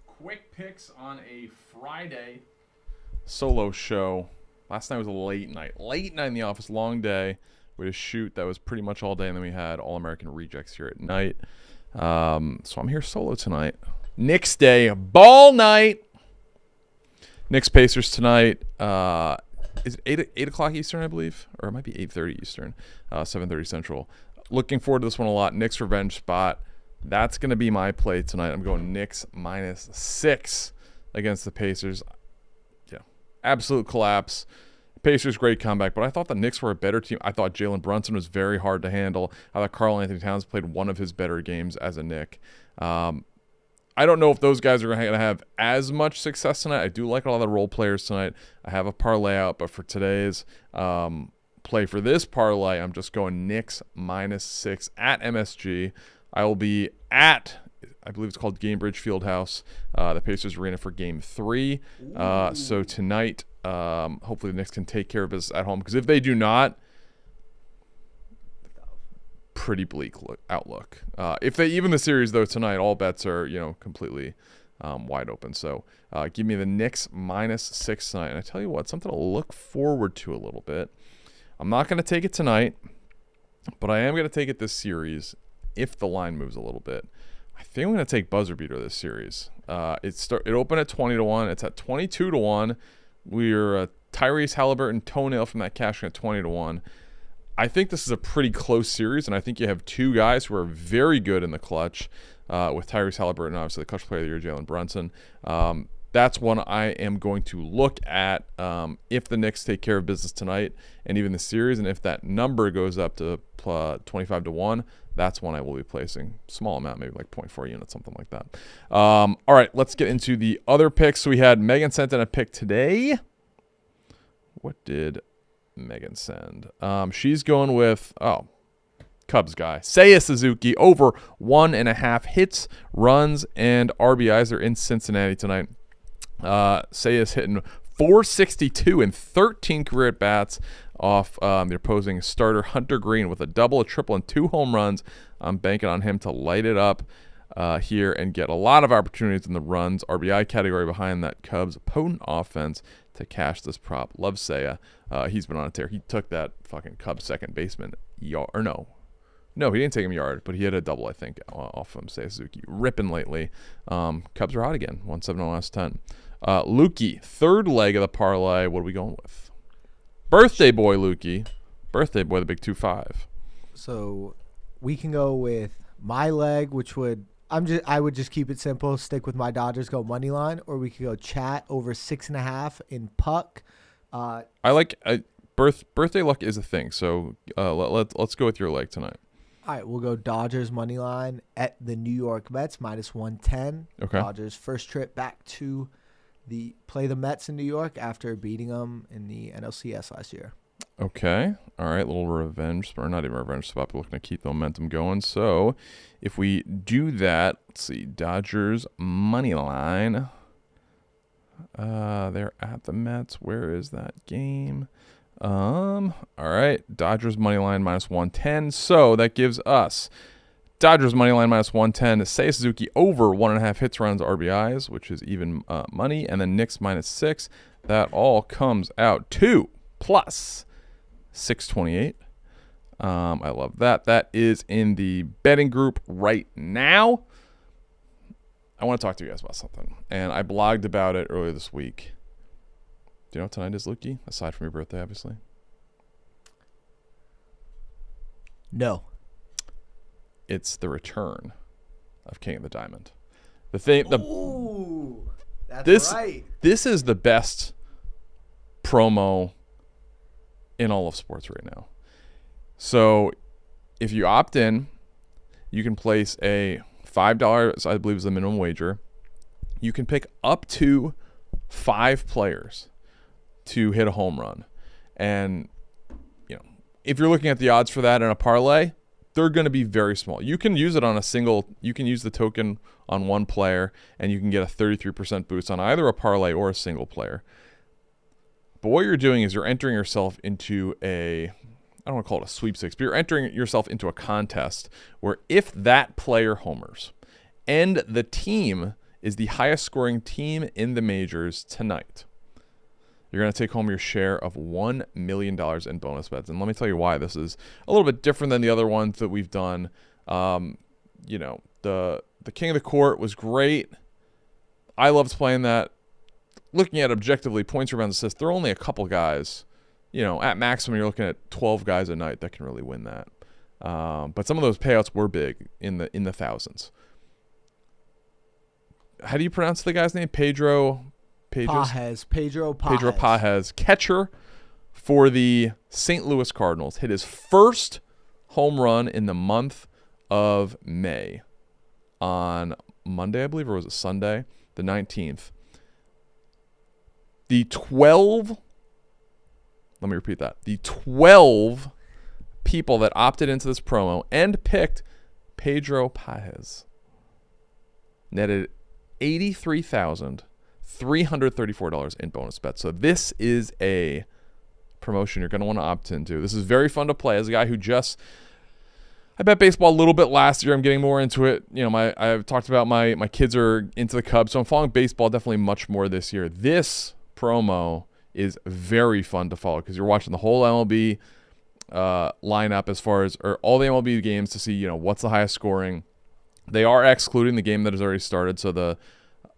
Quick picks on a Friday solo show. Last night was a late night. Late night in the office, long day. We had a shoot that was pretty much all day, and then we had All-American Rejects here at night. So I'm here solo tonight. Knicks day, ball night. Knicks Pacers tonight. Is it 8 o'clock Eastern, I believe? Or it might be 8:30 Eastern, 7:30 Central. Looking forward to this one a lot. Knicks revenge spot. That's going to be my play tonight. I'm going Knicks -6 against the Pacers. Yeah, absolute collapse. Pacers, great comeback, but I thought the Knicks were a better team. I thought Jalen Brunson was very hard to handle. I thought Karl-Anthony Towns played one of his better games as a Knick. I don't know if those guys are going to have as much success tonight. I do like a lot of the role players tonight. I have a parlay out, but for today's play for this parlay, I'm just going Knicks -6 at MSG. I will be at, I believe it's called Gainbridge Fieldhouse, the Pacers Arena for Game 3. So tonight, hopefully the Knicks can take care of business at home, because if they do not, pretty bleak outlook. If they even the series though tonight, all bets are completely wide open. So give me the Knicks -6 tonight. And I tell you what, something to look forward to a little bit. I'm not going to take it tonight, but I am going to take it this series if the line moves a little bit. I think I'm going to take buzzer beater this series. It opened at 20-1. It's at 22-1. We're Tyrese Halliburton toenail from that cash at 20-1. I think this is a pretty close series, and I think you have two guys who are very good in the clutch, with Tyrese Halliburton, obviously the clutch player of the year, Jalen Brunson. That's one I am going to look at if the Knicks take care of business tonight and even the series, and if that number goes up to 25-1, that's one I will be placing. Small amount, maybe like 0.4 units, something like that. All right, let's get into the other picks. So we had Megan sent in a pick today. What did Megan send? She's going with Cubs guy Seiya Suzuki over 1.5 hits, runs, and RBIs. They're in Cincinnati tonight. Seiya's hitting .462 and 13 career at bats off the opposing starter Hunter Green with a double, a triple, and 2 home runs. I'm banking on him to light it up here and get a lot of opportunities in the runs RBI category behind that Cubs potent offense to cash this prop. Love Seiya. He's been on a tear. He took that fucking Cubs second baseman yard. Or no, he didn't take him yard, but he had a double, I think, off of Seiya Suzuki. Ripping lately. Cubs are hot again. 1-7 on last 10. Lukey, third leg of the parlay. What are we going with? Birthday boy Lukey. Birthday boy, the big 2-5. So we can go with my leg, which I would just keep it simple, stick with my Dodgers, go money line, or we could go chat over 6.5 in puck. I like birthday luck is a thing, so let's go with your leg tonight. All right, we'll go Dodgers money line at the New York Mets -110. Okay. Dodgers first trip back to play the Mets in New York after beating them in the NLCS last year. Okay. All right. Little revenge, or not even revenge spot, but looking to keep the momentum going. So if we do that, let's see, Dodgers money line. They're at the Mets. Where is that game? All right. Dodgers money line -110. So that gives us Dodgers money line -110. Seiya Suzuki over 1.5 hits, runs, RBIs, which is even money. And then Knicks -6. That all comes out to plus 628. I love that. That is in the betting group right now. I want to talk to you guys about something, and I blogged about it earlier this week. Do you know what tonight is, Lukey? Aside from your birthday, obviously. No. It's the return of King of the Diamond. Ooh, that's right. This is the best promo in all of sports right now. So if you opt in, you can place a $5, I believe is the minimum wager. You can pick up to 5 players to hit a home run. And, if you're looking at the odds for that in a parlay, they're going to be very small. You can use it on a single, you can use the token on one player, and you can get a 33% boost on either a parlay or a single player. But what you're doing is you're entering yourself into I don't want to call it a sweepstakes, but you're entering yourself into a contest where if that player homers And the team is the highest scoring team in the majors tonight. You're going to take home your share of $1 million in bonus bets. And let me tell you why this is a little bit different than the other ones that we've done. You know, the King of the Court was great. I loved playing that. Looking at objectively, points, rebounds, assists, there are only a couple guys. You know, at maximum, you're looking at 12 guys a night that can really win that. But some of those payouts were big in the thousands. How do you pronounce the guy's name? Pedro Pages. Pedro Pages, catcher for the St. Louis Cardinals, hit his first home run in the month of May on Monday, I believe, or was it Sunday, the 19th. The 12 people that opted into this promo and picked Pedro Pages netted $83,334 in bonus bets. So this is a promotion you're going to want to opt into. This is very fun to play. As a guy who I bet baseball a little bit last year. I'm getting more into it. You know, I've talked about my kids are into the Cubs, so I'm following baseball definitely much more this year. This promo is very fun to follow because you're watching the whole MLB lineup as far as or all the MLB games to see, you know, what's the highest scoring. They are excluding the game that has already started, so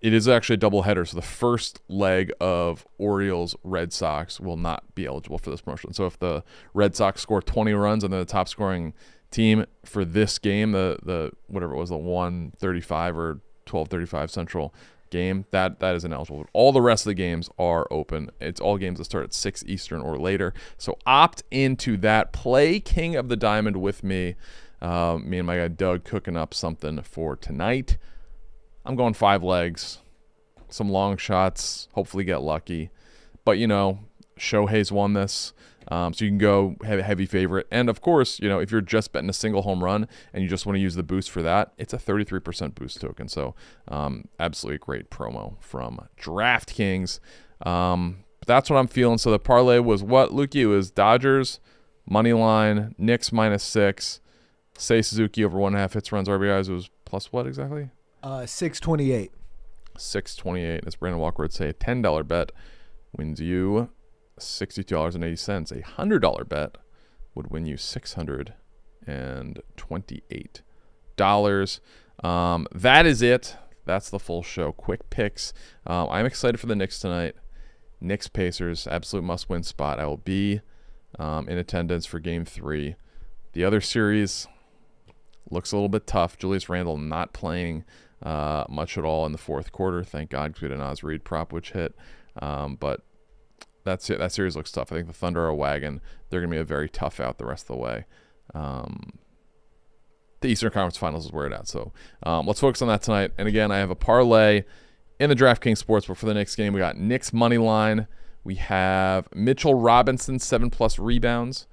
it is actually a doubleheader. So the first leg of Orioles Red Sox will not be eligible for this promotion. So if the Red Sox score 20 runs and they're the top scoring team for this game, the whatever it was, the 135 or 1235 Central game, that is ineligible. All the rest of the games are open. It's all games that start at 6 Eastern or later. So opt into that. Play King of the Diamond with me. Me and my guy Doug cooking up something for tonight. I'm going 5 legs, some long shots, hopefully get lucky. But, you know, Shohei's won this, so you can go heavy favorite. And, of course, you know, if you're just betting a single home run and you just want to use the boost for that, it's a 33% boost token. So absolutely great promo from DraftKings. That's what I'm feeling. So the parlay was what, Lukey? It was Dodgers, money line, Knicks -6, Say Suzuki over 1.5 hits, runs, RBIs. It was plus what exactly? 628. 628. As Brandon Walker would say, a $10 bet wins you $62.80. A $100 bet would win you $628. That is it. That's the full show. Quick picks. I'm excited for the Knicks tonight. Knicks Pacers, absolute must-win spot. I will be in attendance for Game 3. The other series looks a little bit tough. Julius Randle not playing much at all in the fourth quarter. Thank God, because we had an Oz Reed prop which hit. But that's it. That series looks tough. I think the Thunder are a wagon. They're going to be a very tough out the rest of the way. The Eastern Conference Finals is where it's at. So let's focus on that tonight. And again, I have a parlay in the DraftKings Sportsbook for the next game. We got Knicks money line. We have Mitchell Robinson, 7+ rebounds.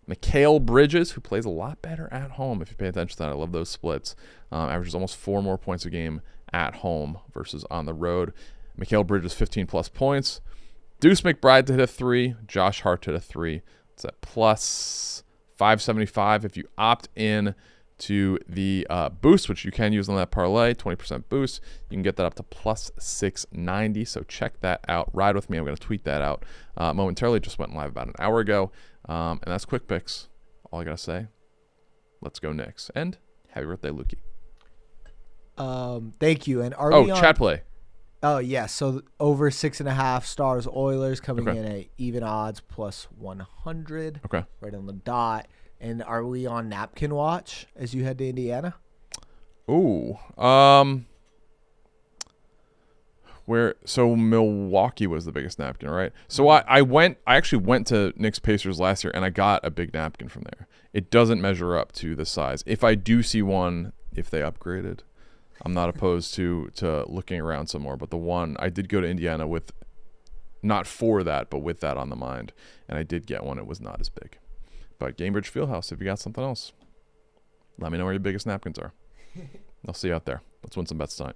Mikal Bridges, who plays a lot better at home if you pay attention to that. I love those splits. Averages almost 4 more points a game at home versus on the road. Mikal Bridges, 15+ points. Deuce McBride to hit a 3. Josh Hart to hit a 3. It's at plus 575 if you opt in to the boost, which you can use on that parlay, 20% boost. You can get that up to plus 690. So check that out. Ride with me. I'm going to tweet that out momentarily. Just went live about an hour ago. And that's quick picks. All I got to say, let's go Knicks. And happy birthday, Lukey. Thank you. And are we on chat play? Oh, yeah. So over 6.5 Stars Oilers coming in at even odds plus 100. Okay. Right on the dot. And are we on napkin watch as you head to Indiana? Ooh. So Milwaukee was the biggest napkin, right? So I actually went to Knicks Pacers last year and I got a big napkin from there. It doesn't measure up to the size. If I do see one, if they upgraded, I'm not opposed to looking around some more. But the one I did go to Indiana with, not for that, but with that on the mind, and I did get one. It was not as big. But Gamebridge Fieldhouse, if you got something else, let me know where your biggest napkins are. I'll see you out there. Let's win some bets tonight.